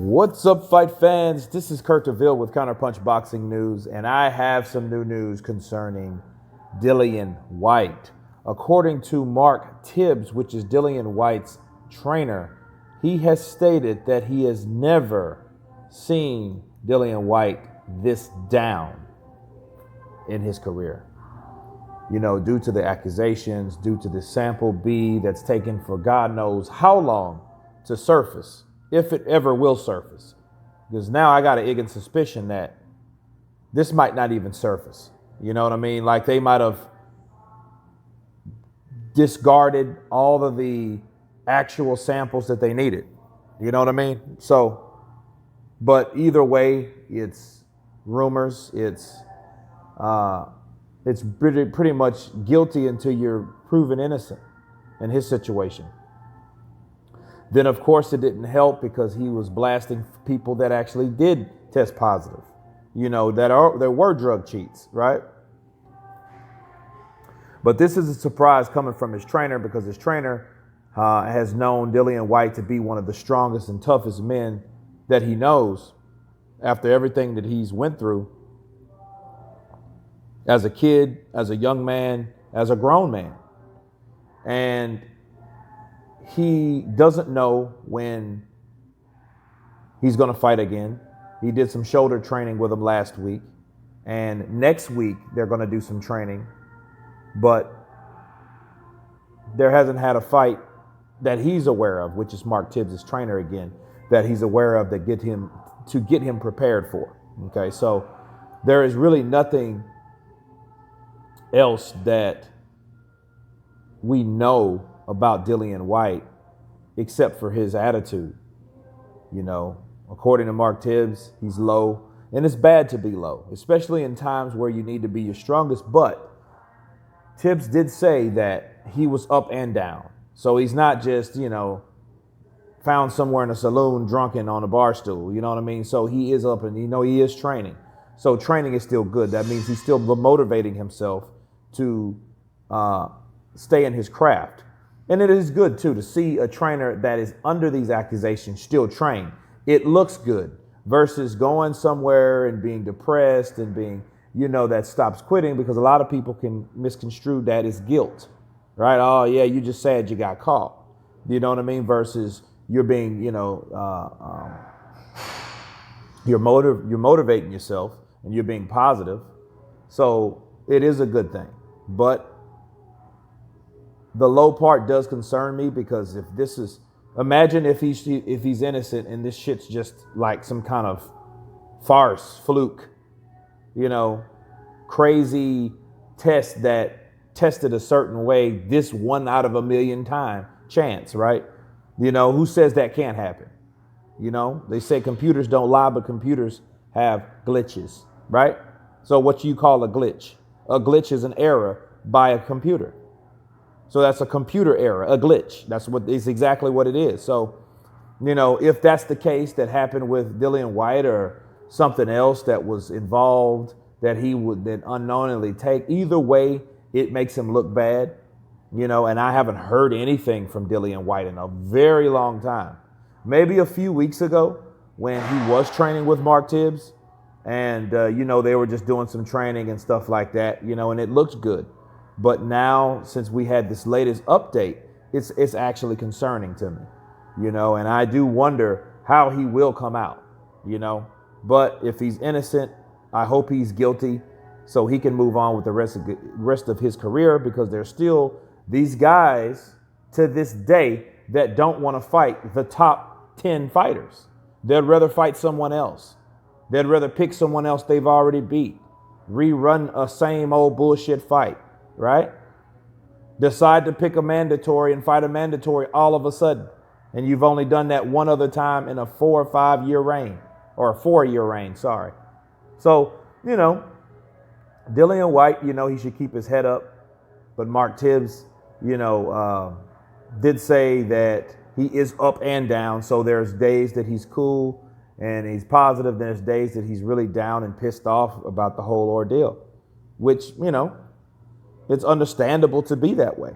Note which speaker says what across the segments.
Speaker 1: What's up, fight fans? This is Kurt DeVille with Counterpunch Boxing News, and I have some new news concerning Dillian Whyte. According to Mark Tibbs, which is Dillian Whyte's trainer, he has stated that he has never seen Dillian Whyte this down in his career. You know, due to the accusations, due to the sample B that's taken for God knows how long to surface, if it ever will surface. Because now I got an igging suspicion that this might not even surface. You know what I mean? Like they might have discarded all of the actual samples that they needed. You know what I mean? So, but either way, it's rumors. It's pretty much guilty until you're proven innocent in his situation. Then, of course, it didn't help because he was blasting people that actually did test positive, you know, there were drug cheats, right? But this is a surprise coming from his trainer because his trainer has known Dillian Whyte to be one of the strongest and toughest men that he knows after everything that he's went through as a kid, as a young man, as a grown man. And he doesn't know when he's going to fight again. He did some shoulder training with him last week. And next week, they're going to do some training. But there hasn't had a fight that he's aware of, which is Mark Tibbs' trainer again, that he's aware of that get him prepared for. Okay, so there is really nothing else that we know about Dillian Whyte except for his attitude. You know, according to Mark Tibbs, he's low, and it's bad to be low, especially in times where you need to be your strongest. But Tibbs did say that he was up and down. So he's not just, you know, found somewhere in a saloon drunken on a bar stool. You know what I mean? So he is up and, you know, he is training. So training is still good. That means he's still motivating himself to stay in his craft. And it is good, too, to see a trainer that is under these accusations still train. It looks good versus going somewhere and being depressed and being, you know, that stops quitting, because a lot of people can misconstrue that as guilt, right? Oh, yeah, you just said you got caught. You know what I mean? Versus you're being, you know, you're motivating yourself and you're being positive. So it is a good thing. But the low part does concern me, because if this is, imagine if he's innocent and this shit's just like some kind of farce, fluke, you know, crazy test that tested a certain way, this 1 out of a million time chance, right? You know, who says that can't happen? You know, they say computers don't lie, but computers have glitches, right? So what you call a glitch? A glitch is an error by a computer. So that's a computer error, a glitch. That's what is exactly what it is. So, you know, if that's the case that happened with Dillian Whyte or something else that was involved that he would then unknowingly take, either way, it makes him look bad, you know, and I haven't heard anything from Dillian Whyte in a very long time. Maybe a few weeks ago when he was training with Mark Tibbs and, you know, they were just doing some training and stuff like that, you know, and it looked good. But now, since we had this latest update, it's actually concerning to me, you know, and I do wonder how he will come out, you know. But if he's innocent, I hope he's guilty so he can move on with the rest of his career, because there's still these guys to this day that don't want to fight the top 10 fighters. They'd rather fight someone else. They'd rather pick someone else they've already beat, rerun a same old bullshit fight. Right? Decide to pick a mandatory and fight a mandatory all of a sudden. And you've only done that one other time in a 4 or 5 year reign, or a 4-year reign, sorry. So, you know, Dillian Whyte, you know, he should keep his head up. But Mark Tibbs, you know, did say that he is up and down. So there's days that he's cool and he's positive. There's days that he's really down and pissed off about the whole ordeal, which, you know, it's understandable to be that way.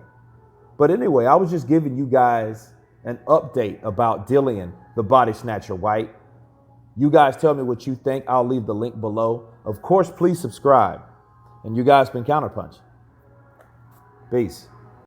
Speaker 1: But anyway, I was just giving you guys an update about Dillian, the body snatcher Whyte. You guys tell me what you think. I'll leave the link below. Of course, please subscribe. And you guys been Counterpunch. Peace.